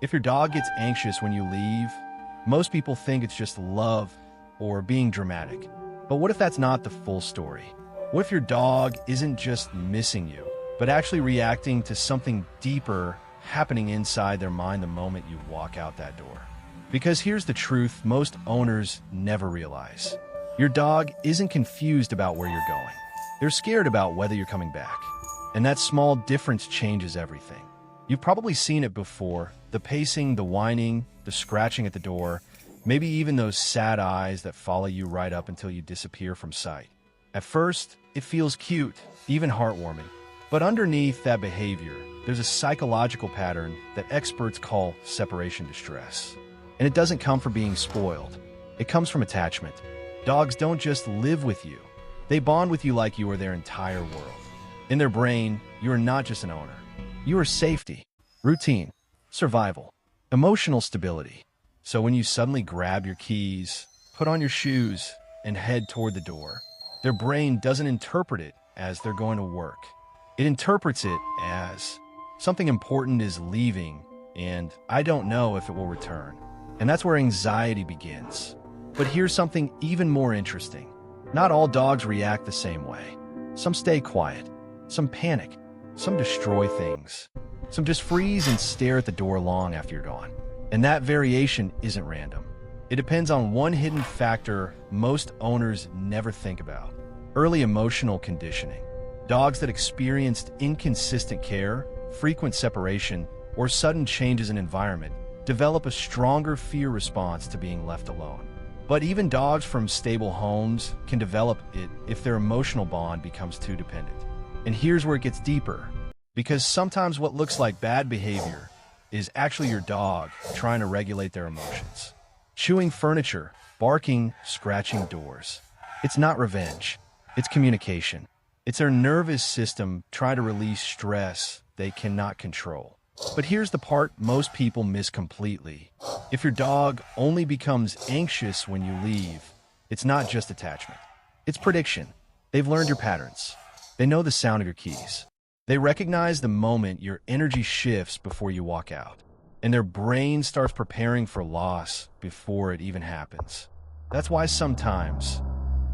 If your dog gets anxious when you leave, most people think it's just love or being dramatic. But what if that's not the full story? What if your dog isn't just missing you, but actually reacting to something deeper happening inside their mind the moment you walk out that door? Because here's the truth most owners never realize. Your dog isn't confused about where you're going. They're scared about whether you're coming back. And that small difference changes everything. You've probably seen it before, the pacing, the whining, the scratching at the door, maybe even those sad eyes that follow you right up until you disappear from sight. At first, it feels cute, even heartwarming. But underneath that behavior, there's a psychological pattern that experts call separation distress. And it doesn't come from being spoiled. It comes from attachment. Dogs don't just live with you. They bond with you like you are their entire world. In their brain, you are not just an owner. You are safety, routine, survival, emotional stability. So when you suddenly grab your keys, put on your shoes, and head toward the door, their brain doesn't interpret it as they're going to work. It interprets it as something important is leaving, and I don't know if it will return. And that's where anxiety begins. But here's something even more interesting. Not all dogs react the same way. Some stay quiet, some panic, some destroy things, some just freeze and stare at the door long after you're gone. And that variation isn't random. It depends on one hidden factor most owners never think about: early emotional conditioning. Dogs that experienced inconsistent care, frequent separation, or sudden changes in environment develop a stronger fear response to being left alone. But even dogs from stable homes can develop it if their emotional bond becomes too dependent. And here's where it gets deeper, because sometimes what looks like bad behavior is actually your dog trying to regulate their emotions. Chewing furniture, barking, scratching doors. It's not revenge. It's communication. It's their nervous system trying to release stress they cannot control. But here's the part most people miss completely. If your dog only becomes anxious when you leave, it's not just attachment. It's prediction. They've learned your patterns. They know the sound of your keys. They recognize the moment your energy shifts before you walk out. And their brain starts preparing for loss before it even happens. That's why sometimes,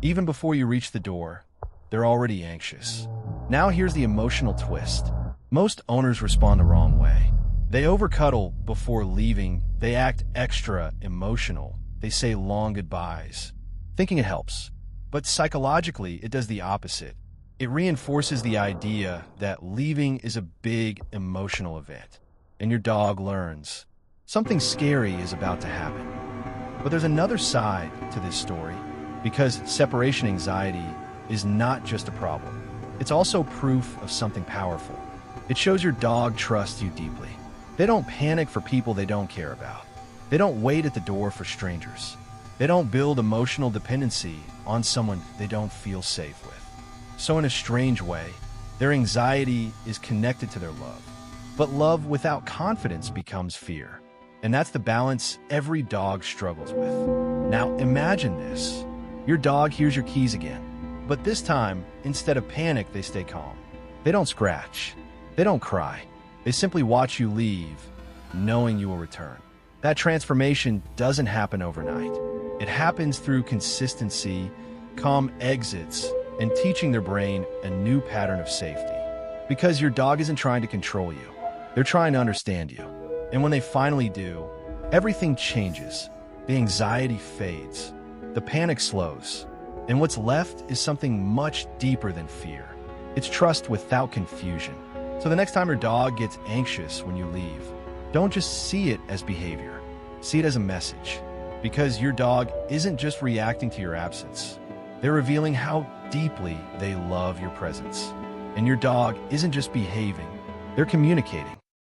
even before you reach the door, they're already anxious. Now here's the emotional twist. Most owners respond the wrong way. They overcuddle before leaving. They act extra emotional. They say long goodbyes, thinking it helps. But psychologically, it does the opposite. It reinforces the idea that leaving is a big emotional event. And your dog learns something scary is about to happen. But there's another side to this story, because separation anxiety is not just a problem. It's also proof of something powerful. It shows your dog trusts you deeply. They don't panic for people they don't care about. They don't wait at the door for strangers. They don't build emotional dependency on someone they don't feel safe with. So in a strange way, their anxiety is connected to their love. But love without confidence becomes fear. And that's the balance every dog struggles with. Now imagine this. Your dog hears your keys again. But this time, instead of panic, they stay calm. They don't scratch. They don't cry. They simply watch you leave, knowing you will return. That transformation doesn't happen overnight. It happens through consistency, calm exits, and teaching their brain a new pattern of safety. Because your dog isn't trying to control you. They're trying to understand you. And when they finally do, everything changes. The anxiety fades. The panic slows. And what's left is something much deeper than fear. It's trust without confusion. So the next time your dog gets anxious when you leave, don't just see it as behavior. See it as a message. Because your dog isn't just reacting to your absence. They're revealing how deeply they love your presence. And your dog isn't just behaving. They're communicating.